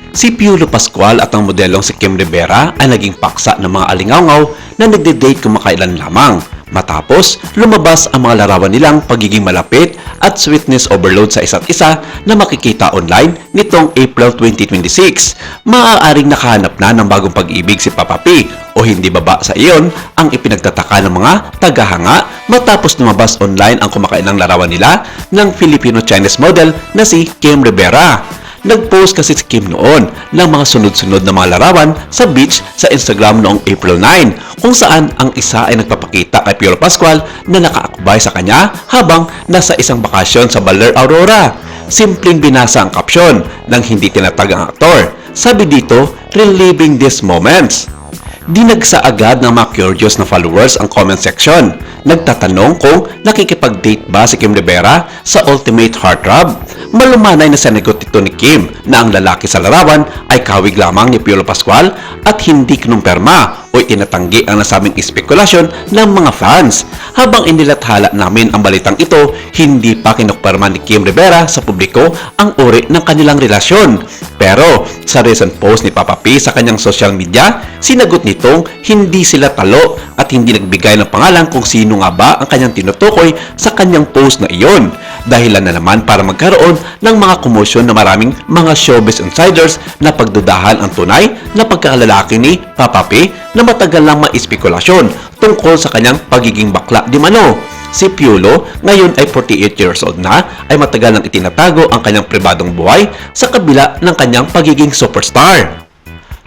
Si Piolo Pascual at ang modelong si Kim Rivera ay naging paksa ng mga alingawngaw na nagde-date kumakailan lamang. Matapos, lumabas ang mga larawan nilang pagiging malapit at sweetness overload sa isa't isa na makikita online nitong April 2026. Maaaring nakahanap na ng bagong pag-ibig si Papa P o hindi baba sa iyon ang ipinagtataka ng mga tagahanga matapos lumabas online ang kumakailang larawan nila ng Filipino-Chinese model na si Kim Rivera. Nag-post kasi si Kim noon ng mga sunod-sunod na mga larawan sa beach sa Instagram noong April 9 kung saan ang isa ay nagpapakita kay Piolo Pascual na nakaakbay sa kanya habang nasa isang bakasyon sa Baler, Aurora. Simpleng binasa ang caption ng hindi tinatag ang aktor. Sabi dito, reliving these moments. Dinagsa agad ng mga curious na followers ang comment section. Nagtatanong kung nakikipag-date ba si Kim Rivera sa Ultimate Heartthrob. Malumanay na sinagot ito ni Kim na ang lalaki sa larawan ay kawig lamang ni Piolo Pascual at hindi kinumpirma o itinatanggi ang nasabing espekulasyon ng mga fans. Habang inilathala namin ang balitang ito, hindi pa kinukpirma ni Kim Rivera sa publiko ang uri ng kanilang relasyon. Pero sa recent post ni Papa P sa kanyang social media, sinagot nitong hindi sila talo at hindi nagbigay ng pangalan kung sino nga ba ang kanyang tinutukoy sa kanyang post na iyon. Dahilan na naman para magkaroon ng mga komosyon na maraming mga showbiz insiders na pagdudahan ang tunay na pagkakalalaki ni Papa P na matagal lang maispekulasyon tungkol sa kanyang pagiging bakla di mano. Si Piolo, ngayon ay 48 years old na, ay matagal nang itinatago ang kanyang pribadong buhay sa kabila ng kanyang pagiging superstar.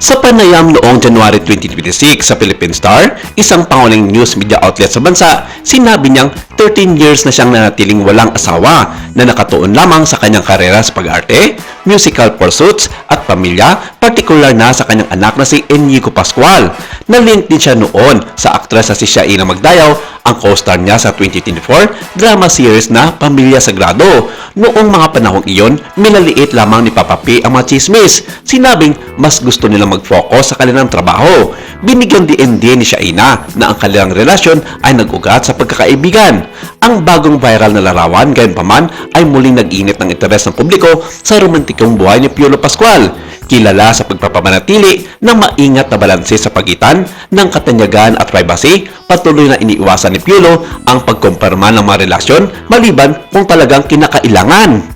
Sa panayam noong January 2026 sa Philippine Star, isang pangunahing news media outlet sa bansa, sinabi niyang 13 years na siyang nanatiling walang asawa na nakatuon lamang sa kanyang karera sa pag-arte, musical pursuits at pamilya, partikular na sa kanyang anak na si Inigo Pascual. Nalink din siya noon sa aktres na si Shaina Magdayaw, ang co-star niya sa 2024 drama series na Pamilya Sagrado. Noong mga panahong iyon, minaliit lamang ni Papa P ang mga chismis. Sinabing mas gusto nilang mag-focus sa kanilang trabaho. Binigyan din ni Shaina na ang kanilang relasyon ay nag-ugat sa pagkakaibigan. Ang bagong viral na larawan, gayunpaman, ay muling nag-init ng interes ng publiko sa romantikong buhay ni Piolo Pascual. Kilala sa pagpapamanatili ng maingat na balanse sa pagitan ng katanyagan at privacy, patuloy na iniiwasan ni Piolo ang pagkumpirma ng mga relasyon maliban kung talagang kinakailangan.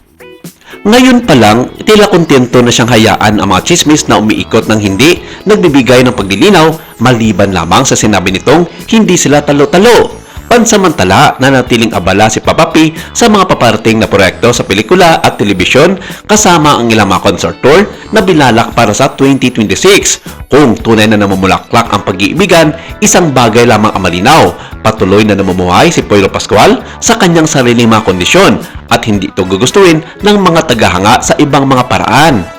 Ngayon pa lang, tila kontento na siyang hayaan ang mga chismis na umiikot ng hindi nagbibigay ng paglilinaw maliban lamang sa sinabi nitong hindi sila talo-talo. Pansamantala, nanatiling abala si Papa P sa mga paparating na proyekto sa pelikula at telebisyon kasama ang ilang mga concert tour na binalak para sa 2026. Kung tunay na namumulaklak ang pag-iibigan, isang bagay lamang ang malinaw. Patuloy na namumuhay si Piolo Pascual sa kanyang sariling mga kondisyon at hindi ito gugustuhin ng mga tagahanga sa ibang mga paraan.